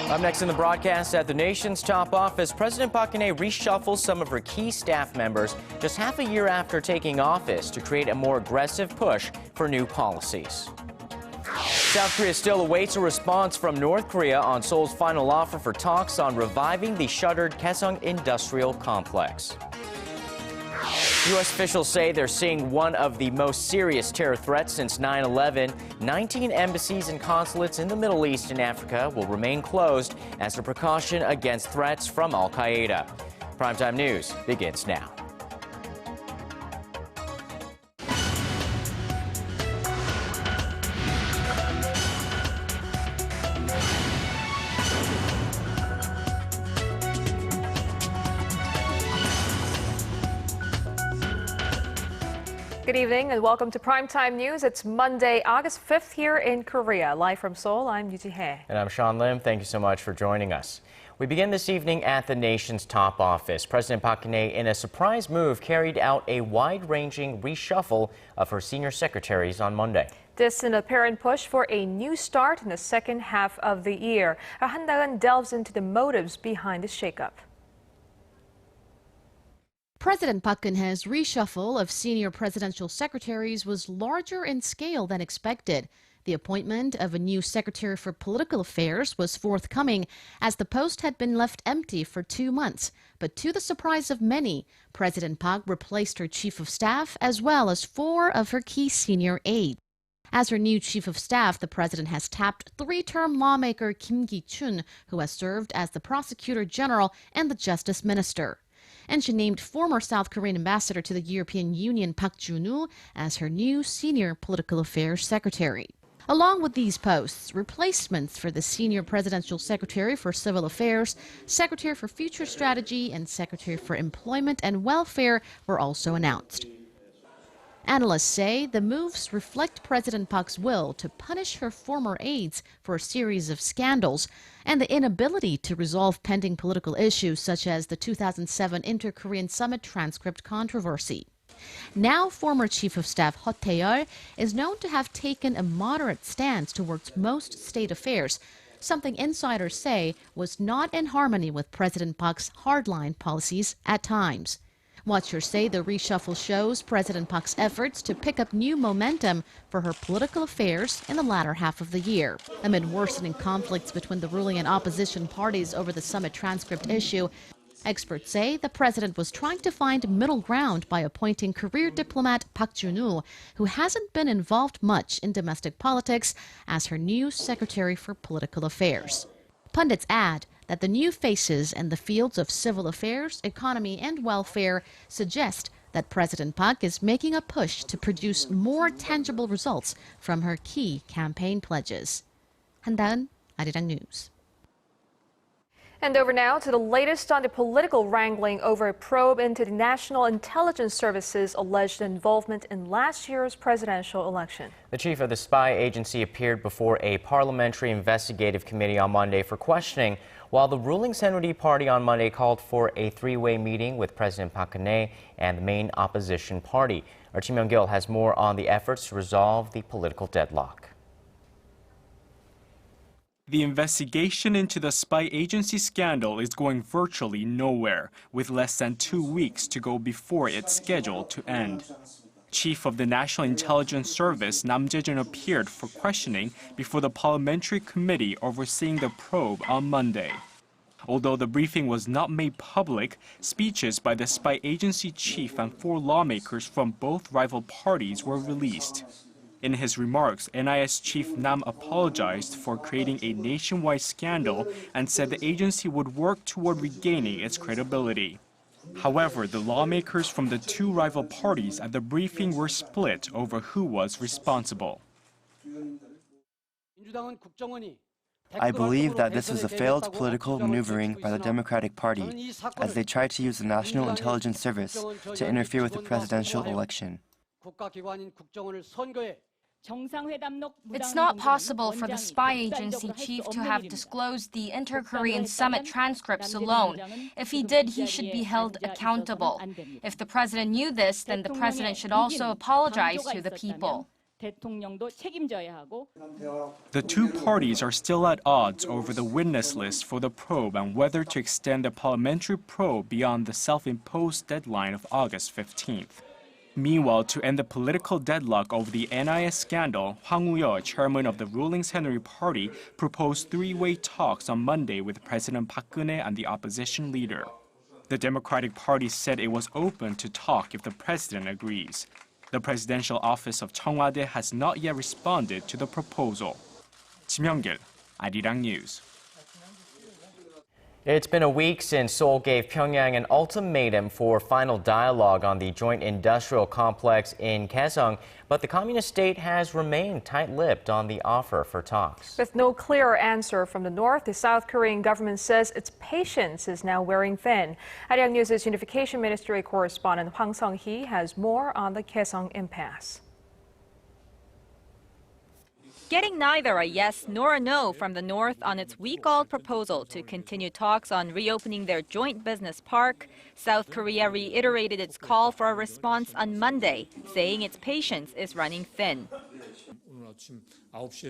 Up next in the broadcast, at the nation's top office, President Park Geun-hye reshuffles some of her key staff members just half a year after taking office to create a more aggressive push for new policies. South Korea still awaits a response from North Korea on Seoul's final offer for talks on reviving the shuttered Gaeseong industrial complex. U.S. officials say they're seeing one of the most serious terror threats since 9/11. 19 embassies and consulates in the Middle East and Africa will remain closed as a precaution against threats from al-Qaeda. Primetime News begins now. Good evening and welcome to Primetime News. It's Monday, August 5th here in Korea. Live from Seoul, I'm Yoo Ji-hye. And I'm Sean Lim. Thank you so much for joining us. We begin this evening at the nation's top office. President Park Geun-hye, in a surprise move, carried out a wide-ranging reshuffle of her senior secretaries on Monday. This an apparent push for a new start in the second half of the year. Han Da-eun delves into the motives behind the shakeup. President Park Geun-hye's reshuffle of senior presidential secretaries was larger in scale than expected. The appointment of a new secretary for political affairs was forthcoming as the post had been left empty for 2 months. But to the surprise of many, President Park replaced her chief of staff as well as 4 of her key senior aides. As her new chief of staff, the president has tapped 3-term lawmaker Kim Ki-chun, who has served as the prosecutor general and the justice minister. And she named former South Korean ambassador to the European Union Park Geun-hye as her new senior political affairs secretary. Along with these posts, replacements for the senior presidential secretary for civil affairs, secretary for future strategy, and secretary for employment and welfare were also announced. Analysts say the moves reflect President Park's will to punish her former aides for a series of scandals and the inability to resolve pending political issues such as the 2007 Inter-Korean Summit transcript controversy. Now, former Chief of Staff Ho Tae-yeol is known to have taken a moderate stance towards most state affairs, something insiders say was not in harmony with President Park's hardline policies at times. Watchers say the reshuffle shows President Park's efforts to pick up new momentum for her political affairs in the latter half of the year. Amid worsening conflicts between the ruling and opposition parties over the summit transcript issue, experts say the president was trying to find middle ground by appointing career diplomat Park Geun-hye, who hasn't been involved much in domestic politics, as her new secretary for political affairs. Pundits add that the new faces in the fields of civil affairs, economy, and welfare suggest that President Park is making a push to produce more tangible results from her key campaign pledges. Han Da-eun, Arirang News. And over now to the latest on the political wrangling over a probe into the National Intelligence Service's alleged involvement in last year's presidential election. The chief of the spy agency appeared before a parliamentary investigative committee on Monday for questioning, while the ruling Saenuri Party on Monday called for a 3-way meeting with President Park Geun-hye and the main opposition party. Our Kim Young-gil has more on the efforts to resolve the political deadlock. The investigation into the spy agency scandal is going virtually nowhere, with less than 2 weeks to go before it's scheduled to end. Chief of the National Intelligence Service Nam Jae-jun appeared for questioning before the parliamentary committee overseeing the probe on Monday. Although the briefing was not made public, speeches by the spy agency chief and 4 lawmakers from both rival parties were released. In his remarks, NIS Chief Nam apologized for creating a nationwide scandal and said the agency would work toward regaining its credibility. However, the lawmakers from the 2 rival parties at the briefing were split over who was responsible. I believe that this is a failed political maneuvering by the Democratic Party, as they tried to use the National Intelligence Service to interfere with the presidential election. It's not possible for the spy agency chief to have disclosed the Inter-Korean Summit transcripts alone. If he did, he should be held accountable. If the president knew this, then the president should also apologize to the people. 대통령도 책임져야 하고. The two parties are still at odds over the witness list for the probe and whether to extend the parliamentary probe beyond the self-imposed deadline of August 15th. Meanwhile, to end the political deadlock over the NIS scandal, Hwang Woo-yeol, chairman of the ruling Saenuri Party, proposed three-way talks on Monday with President Park Geun-hye and the opposition leader. The Democratic Party said it was open to talk if the president agrees. The presidential office of Cheongwade has not yet responded to the proposal. Jimyeong-gil, Arirang News. It's been a week since Seoul gave Pyongyang an ultimatum for final dialogue on the joint industrial complex in Gaeseong, but the communist state has remained tight-lipped on the offer for talks. With no clear answer from the north, the South Korean government says its patience is now wearing thin. Arirang News' Unification Ministry correspondent Hwang Sung-hee has more on the Gaeseong impasse. Getting neither a yes nor a no from the North on its week-old proposal to continue talks on reopening their joint business park, South Korea reiterated its call for a response on Monday, saying its patience is running thin.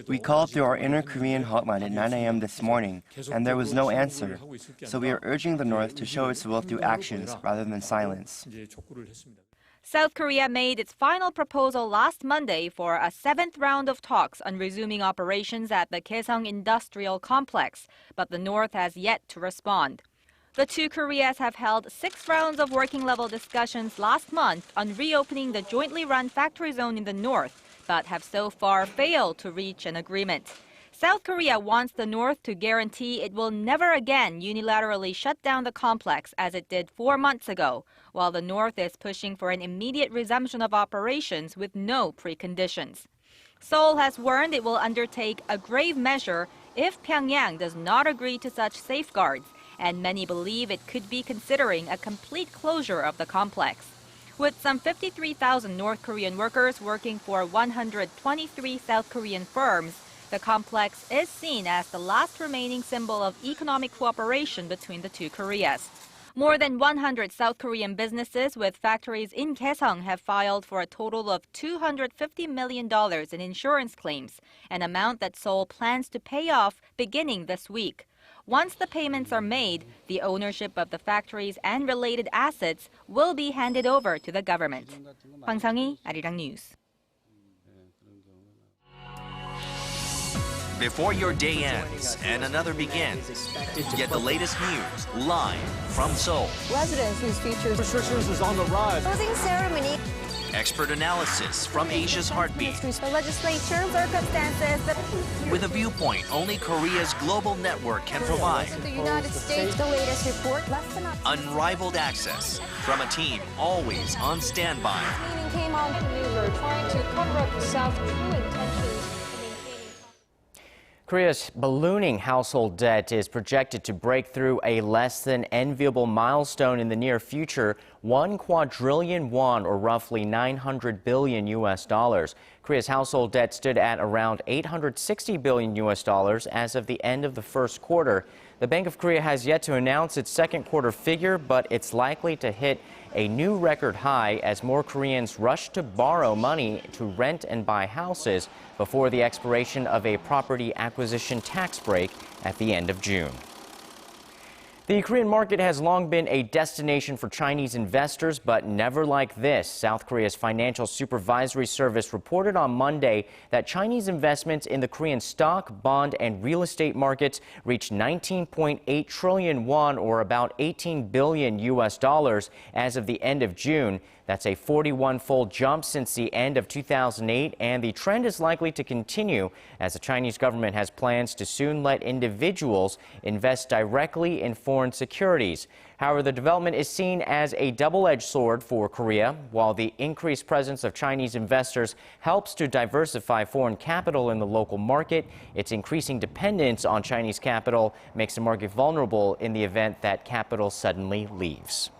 We called through our inner Korean hotline at 9 a.m. this morning, and there was no answer. So we are urging the North to show its will through actions rather than silence. South Korea made its final proposal last Monday for a seventh round of talks on resuming operations at the Gaeseong Industrial Complex, but the North has yet to respond. The two Koreas have held 6 rounds of working-level discussions last month on reopening the jointly run factory zone in the north, but have so far failed to reach an agreement. South Korea wants the North to guarantee it will never again unilaterally shut down the complex as it did 4 months ago, while the North is pushing for an immediate resumption of operations with no preconditions. Seoul has warned it will undertake a grave measure if Pyongyang does not agree to such safeguards, and many believe it could be considering a complete closure of the complex. With some 53,000 North Korean workers working for 123 South Korean firms, the complex is seen as the last remaining symbol of economic cooperation between the two Koreas. More than 100 South Korean businesses with factories in Gaeseong have filed for a total of $250 million in insurance claims, an amount that Seoul plans to pay off beginning this week. Once the payments are made, the ownership of the factories and related assets will be handed over to the government. Hwang Sung-hee, Arirang News. Before your day ends and another begins, get the latest news live from Seoul. Residents whose features restrictions is on the rise. closing ceremony. Expert analysis from Asia's heartbeat. The legislature circumstances. With a viewpoint only Korea's global network can provide. The United States, the latest report. Less than Unrivaled access from a team always on standby. Meaning came on to maneuver, trying to cover up the South's true intentions. Korea's ballooning household debt is projected to break through a less than enviable milestone in the near future, 1 quadrillion won, or roughly $900 billion US dollars. Korea's household debt stood at around $860 billion US dollars as of the end of the first quarter. The Bank of Korea has yet to announce its second quarter figure, but it's likely to hit a new record high as more Koreans rush to borrow money to rent and buy houses before the expiration of a property acquisition tax break at the end of June. The Korean market has long been a destination for Chinese investors, but never like this. South Korea's Financial Supervisory Service reported on Monday that Chinese investments in the Korean stock, bond, and real estate markets reached 19.8 trillion won, or about 18 billion US dollars, as of the end of June. That's a 41-fold jump since the end of 2008, and the trend is likely to continue as the Chinese government has plans to soon let individuals invest directly in foreign securities. However, the development is seen as a double-edged sword for Korea. While the increased presence of Chinese investors helps to diversify foreign capital in the local market, its increasing dependence on Chinese capital makes the market vulnerable in the event that capital suddenly leaves.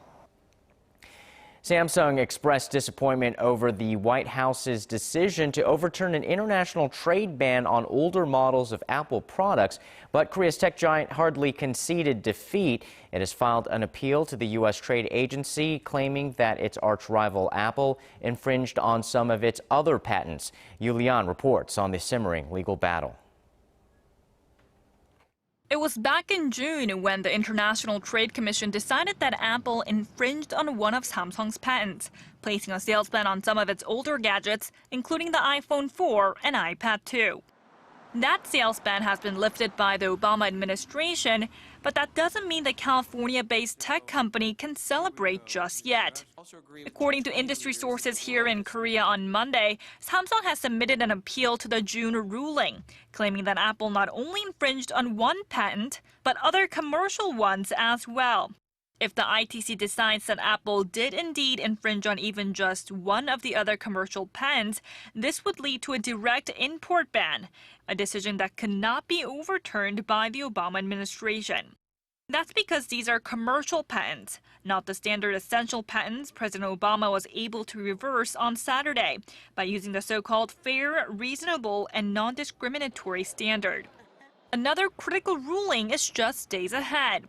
Samsung expressed disappointment over the White House's decision to overturn an international trade ban on older models of Apple products, but Korea's tech giant hardly conceded defeat. It has filed an appeal to the U.S. trade agency, claiming that its arch-rival Apple infringed on some of its other patents. Yu Lian reports on the simmering legal battle. It was back in June when the International Trade Commission decided that Apple infringed on one of Samsung's patents, placing a sales ban on some of its older gadgets, including the iPhone 4 and iPad 2. That sales ban has been lifted by the Obama administration, but that doesn't mean the California-based tech company can celebrate just yet. According to industry sources here in Korea on Monday, Samsung has submitted an appeal to the June ruling, claiming that Apple not only infringed on one patent, but other commercial ones as well. If the ITC decides that Apple did indeed infringe on even just one of the other commercial patents, this would lead to a direct import ban, a decision that could not be overturned by the Obama administration. That's because these are commercial patents, not the standard essential patents President Obama was able to reverse on Saturday by using the so-called fair, reasonable, and non-discriminatory standard. Another critical ruling is just days ahead.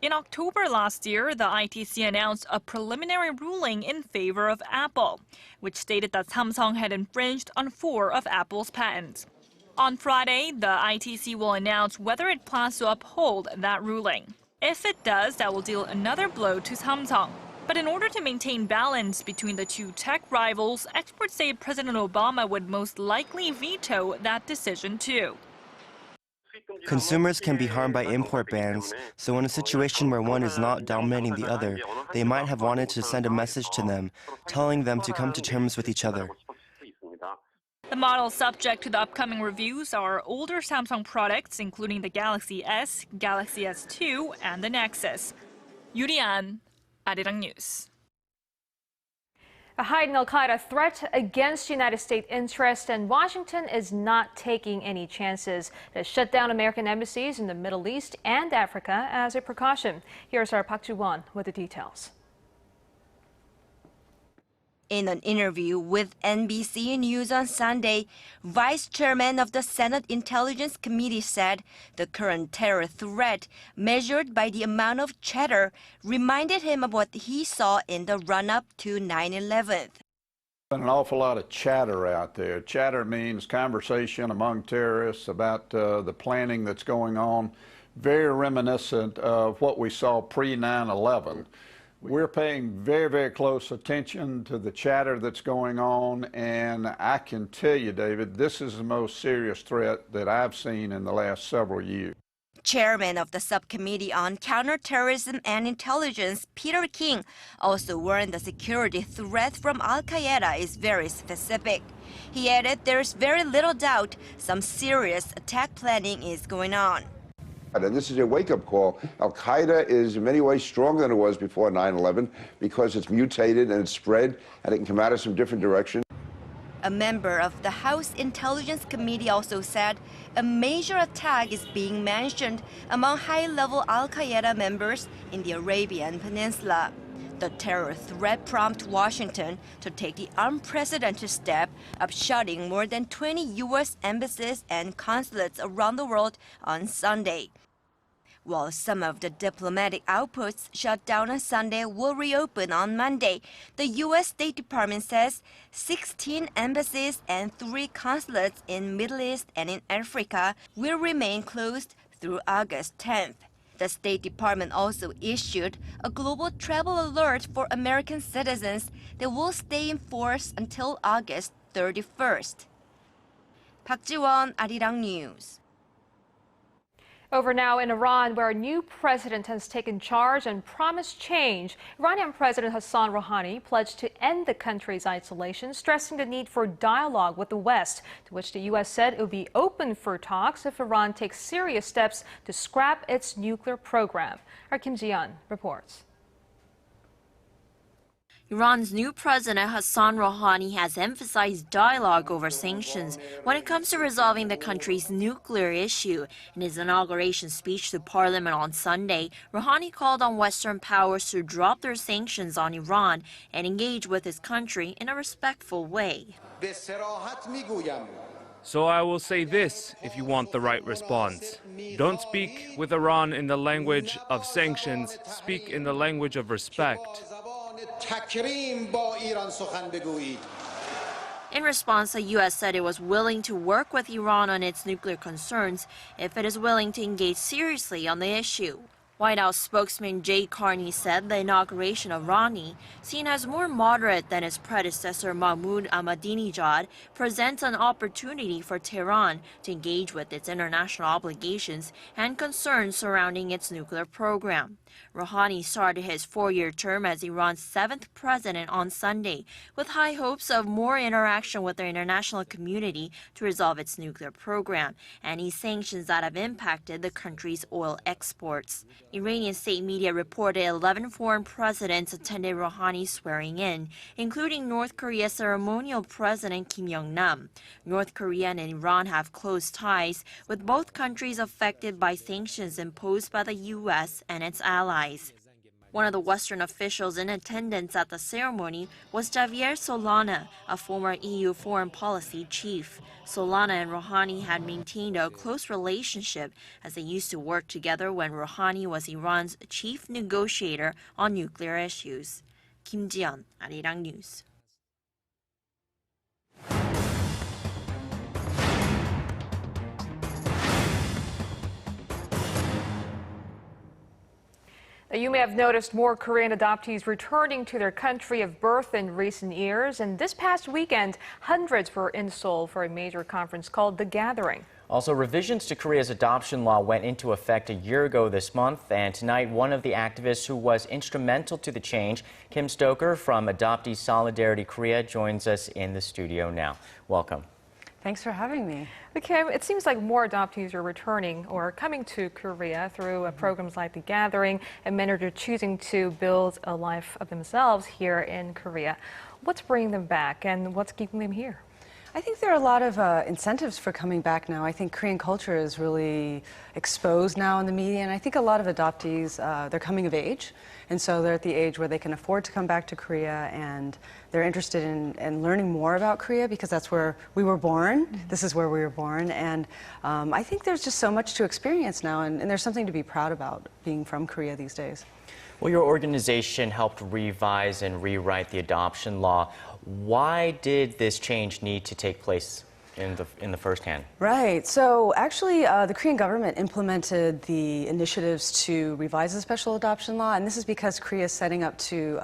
In October last year, the ITC announced a preliminary ruling in favor of Apple, which stated that Samsung had infringed on 4 of Apple's patents. On Friday, the ITC will announce whether it plans to uphold that ruling. If it does, that will deal another blow to Samsung. But in order to maintain balance between the two tech rivals, experts say President Obama would most likely veto that decision too. Consumers can be harmed by import bans, so in a situation where one is not dominating the other, they might have wanted to send a message to them, telling them to come to terms with each other. The models subject to the upcoming reviews are older Samsung products, including the Galaxy S, Galaxy S2, and the Nexus. Yu Lian, Arirang News. A heightened al-Qaeda threat against United States interests, and Washington is not taking any chances to shut down American embassies in the Middle East and Africa as a precaution. Here's our Park Geun-hye with the details. In an interview with NBC News on Sunday, Vice Chairman of the Senate Intelligence Committee said the current terror threat, measured by the amount of chatter, reminded him of what he saw in the run-up to 9/11. An awful lot of chatter out there. Chatter means conversation among terrorists about the planning that's going on, very reminiscent of what we saw pre-9/11. We're paying very, very close attention to the chatter that's going on, and I can tell you, David, this is the most serious threat that I've seen in the last several years. Chairman of the Subcommittee on Counterterrorism and Intelligence, Peter King, also warned the security threat from al-Qaeda is very specific. He added there's very little doubt some serious attack planning is going on. And this is a wake-up call. Al-Qaeda is in many ways stronger than it was before 9/11 because it's mutated and it's spread and it can come at us from different directions. A member of the House Intelligence Committee also said a major attack is being mentioned among high-level al-Qaeda members in the Arabian Peninsula. The terror threat prompted Washington to take the unprecedented step of shutting more than 20 U.S. embassies and consulates around the world on Sunday. While some of the diplomatic outposts shut down on Sunday will reopen on Monday, the U.S. State Department says 16 embassies and 3 consulates in Middle East and in Africa will remain closed through August 10th. The State Department also issued a global travel alert for American citizens that will stay in force until August 31st. Park Geun-hye, Arirang News. Over now in Iran, where a new president has taken charge and promised change, Iranian President Hassan Rouhani pledged to end the country's isolation, stressing the need for dialogue with the West, to which the U.S. said it would be open for talks if Iran takes serious steps to scrap its nuclear program. Our Kim Ji-yeon reports. Iran's new president Hassan Rouhani has emphasized dialogue over sanctions when it comes to resolving the country's nuclear issue. In his inauguration speech to parliament on Sunday, Rouhani called on Western powers to drop their sanctions on Iran and engage with his country in a respectful way. So I will say this if you want the right response. Don't speak with Iran in the language of sanctions, speak in the language of respect. In response, the U.S. said it was willing to work with Iran on its nuclear concerns if it is willing to engage seriously on the issue. White House spokesman Jay Carney said the inauguration of Rouhani, seen as more moderate than his predecessor Mahmoud Ahmadinejad, presents an opportunity for Tehran to engage with its international obligations and concerns surrounding its nuclear program. Rouhani started his 4-year term as Iran's 7th president on Sunday, with high hopes of more interaction with the international community to resolve its nuclear program and ease sanctions that have impacted the country's oil exports. Iranian state media reported 11 foreign presidents attended Rouhani's swearing-in, including North Korea's ceremonial president Kim Jong-nam. North Korea and Iran have close ties, with both countries affected by sanctions imposed by the U.S. and its allies. One of the Western officials in attendance at the ceremony was Javier Solana, a former EU foreign policy chief. Solana and Rouhani had maintained a close relationship as they used to work together when Rouhani was Iran's chief negotiator on nuclear issues. Kim Ji-yeon, Arirang News. Now, you may have noticed more Korean adoptees returning to their country of birth in recent years. And this past weekend, hundreds were in Seoul for a major conference called The Gathering. Also, revisions to Korea's adoption law went into effect a year ago this month. And tonight, one of the activists who was instrumental to the change, Kim Stoker from Adoptee Solidarity Korea, joins us in the studio now. Welcome. Thanks for having me. Kim, it seems like more adoptees are returning or coming to Korea through programs like The Gathering, and many are choosing to build a life of themselves here in Korea. What's bringing them back and what's keeping them here? I think there are a lot of incentives for coming back now. I think Korean culture is really exposed now in the media, and I think a lot of adoptees, they're coming of age, and so they're at the age where they can afford to come back to Korea, and they're interested in learning more about Korea because that's where we were born. Mm-hmm. This is where we were born, and I think there's just so much to experience now, and there's something to be proud about being from Korea these days. Well, your organization helped revise and rewrite the adoption law. Why did this change need to take place in the first hand? Right. So actually, the Korean government implemented the initiatives to revise the special adoption law, and this is because Korea is setting up to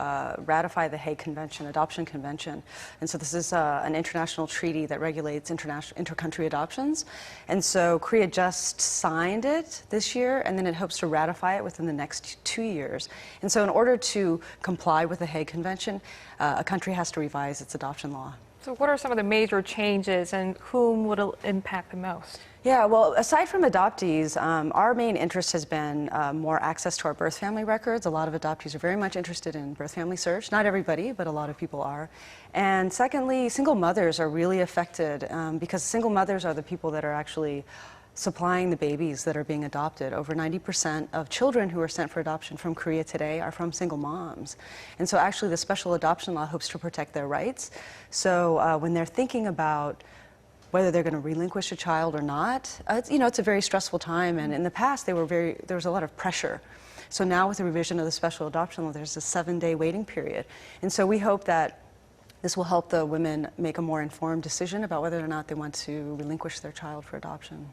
ratify the Hague Convention, Adoption Convention. And so this is an international treaty that regulates inter-country adoptions. And so Korea just signed it this year, and then it hopes to ratify it within the next 2 years. And so in order to comply with the Hague Convention, a country has to revise its adoption law. So what are some of the major changes and whom would it impact the most? Yeah, well, aside from adoptees, our main interest has been more access to our birth family records. A lot of adoptees are very much interested in birth family search. Not everybody, but a lot of people are. And secondly, single mothers are really affected because single mothers are the people that are actually supplying the babies that are being adopted. Over 90% of children who are sent for adoption from Korea today are from single moms. And so actually the special adoption law hopes to protect their rights. So when they're thinking about whether they're going to relinquish a child or not, it's a very stressful time. And in the past, there was a lot of pressure. So now with the revision of the special adoption law, there's a 7-day waiting period. And so we hope that this will help the women make a more informed decision about whether or not they want to relinquish their child for adoption.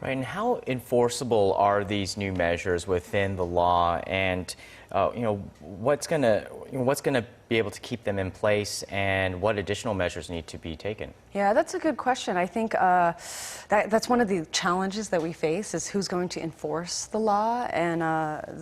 Right, and how enforceable are these new measures within the law, and what's going to be able to keep them in place, and what additional measures need to be taken? Yeah, that's a good question. I think that's one of the challenges that we face is who's going to enforce the law, and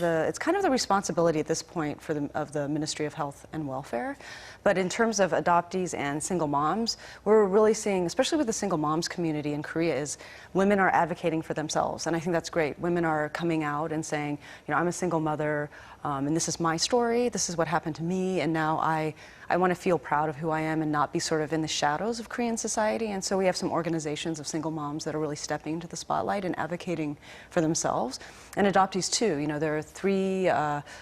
it's kind of the responsibility at this point of the Ministry of Health and Welfare. But in terms of adoptees and single moms, we're really seeing, especially with the single moms community in Korea, is women are advocating for themselves, and I think that's great. Women are coming out and saying, I'm a single mother, and this is my story, this is what happened to me, and now I want to feel proud of who I am and not be sort of in the shadows of Korean society. And so we have some organizations of single moms that are really stepping into the spotlight and advocating for themselves. And adoptees too. You know, there are 3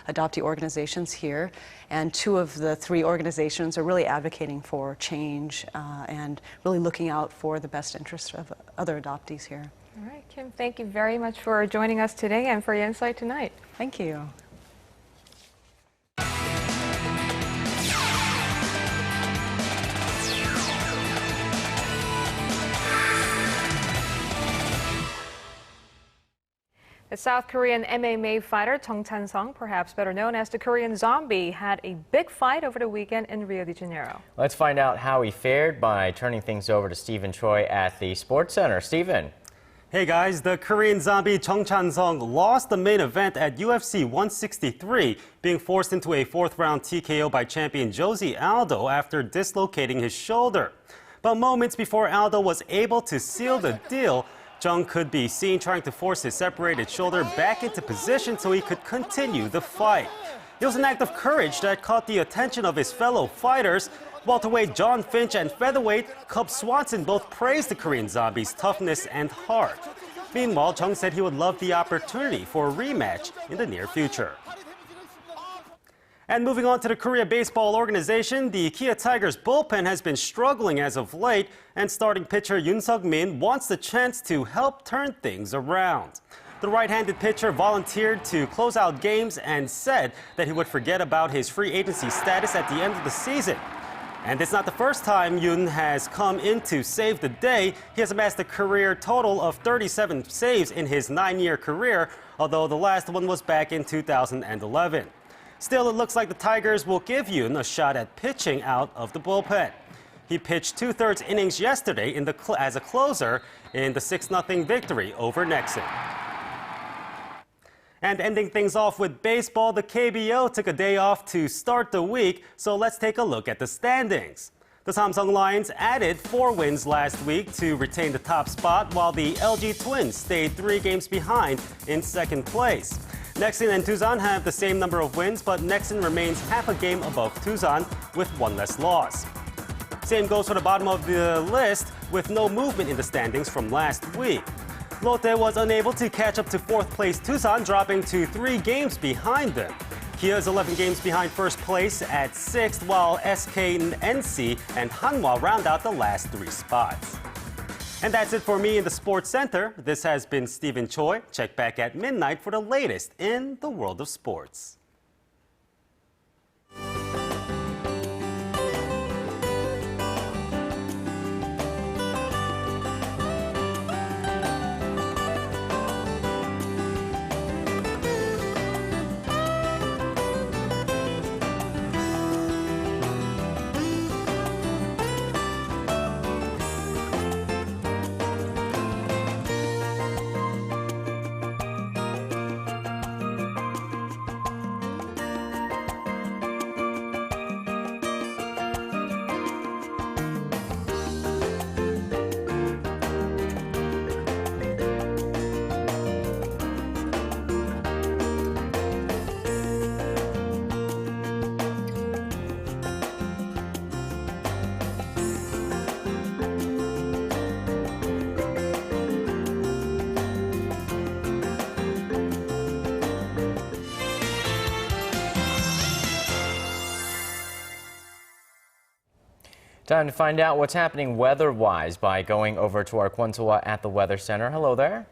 adoptee organizations here, and 2 of the 3 organizations are really advocating for change and really looking out for the best interests of other adoptees here. All right, Kim, thank you very much for joining us today and for your insight tonight. Thank you. The South Korean MMA fighter Chung Chan-sung, perhaps better known as the Korean Zombie, had a big fight over the weekend in Rio de Janeiro. Let's find out how he fared by turning things over to Stephen Choi at the Sports Center. Stephen. Hey guys, the Korean Zombie Chung Chan-sung lost the main event at UFC 163, being forced into a 4th-round TKO by champion Jose Aldo after dislocating his shoulder. But moments before Aldo was able to seal the deal, Chung could be seen trying to force his separated shoulder back into position so he could continue the fight. It was an act of courage that caught the attention of his fellow fighters. Welterweight John Finch and featherweight Cub Swanson both praised the Korean Zombie's toughness and heart. Meanwhile, Chung said he would love the opportunity for a rematch in the near future. And moving on to the Korea Baseball Organization, the Kia Tigers bullpen has been struggling as of late, and starting pitcher Yoon Suk-min wants the chance to help turn things around. The right-handed pitcher volunteered to close out games and said that he would forget about his free agency status at the end of the season. And it's not the first time Yoon has come in to save the day. He has amassed a career total of 37 saves in his 9-year career, although the last one was back in 2011. Still, it looks like the Tigers will give Yoon a shot at pitching out of the bullpen. He pitched 2/3 innings yesterday as a closer in the 6-0 victory over Nexon. And ending things off with baseball, the KBO took a day off to start the week, so let's take a look at the standings. The Samsung Lions added 4 wins last week to retain the top spot, while the LG Twins stayed 3 games behind in 2nd place. Nexon and Tucson have the same number of wins, but Nexon remains half a game above Tucson with 1 less loss. Same goes for the bottom of the list, with no movement in the standings from last week. Lotte was unable to catch up to 4th place Tucson, dropping to 3 games behind them. Kia is 11 games behind 1st place at 6th, while SK, NC, and Hanwha round out the last 3 spots. And that's it for me in the Sports Center. This has been Stephen Choi. Check back at midnight for the latest in the world of sports. Time to find out what's happening weather-wise by going over to our Kwon So-hwa at the Weather Center. Hello there.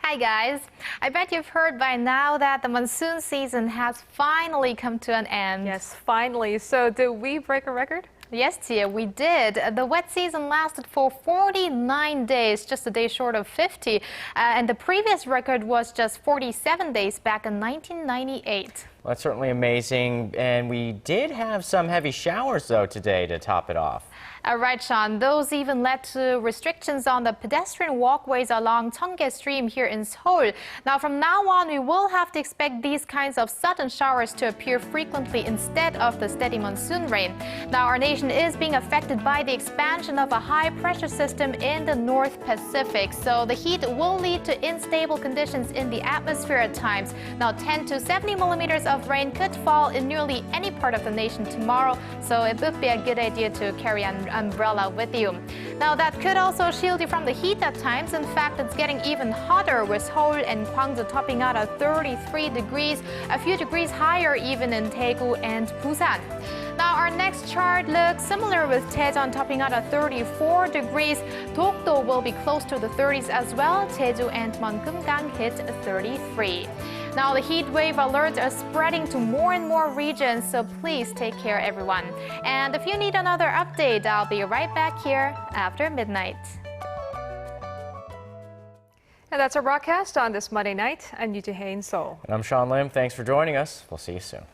Hi guys. I bet you've heard by now that the monsoon season has finally come to an end. Yes, finally. So did we break a record? Yes, Tia, we did. The wet season lasted for 49 days, just a day short of 50. And the previous record was just 47 days back in 1998. Well, that's certainly amazing. And we did have some heavy showers, though, today to top it off. Right, Sean. Those even led to restrictions on the pedestrian walkways along Cheonggye Stream here in Seoul. Now, from now on, we will have to expect these kinds of sudden showers to appear frequently instead of the steady monsoon rain. Now, our nation is being affected by the expansion of a high-pressure system in the North Pacific. So the heat will lead to unstable conditions in the atmosphere at times. Now, 10 to 70 millimeters of rain could fall in nearly any part of the nation tomorrow, so it would be a good idea to carry an umbrella with you. Now, that could also shield you from the heat at times. In fact, it's getting even hotter, with Seoul and Gwangju topping out at 33 degrees, a few degrees higher even in Daegu and Busan. Now, our next chart looks similar, with Daejeon topping out at 34 degrees. Dokdo will be close to the 30s as well. Jeju and Myeonggang hit 33. Now, the heat wave alerts are spreading to more and more regions, so please take care, everyone. And if you need another update, I'll be right back here after midnight. And that's our broadcast on this Monday night. I'm Yoo Jae in Seoul. And I'm Sean Lim. Thanks for joining us. We'll see you soon.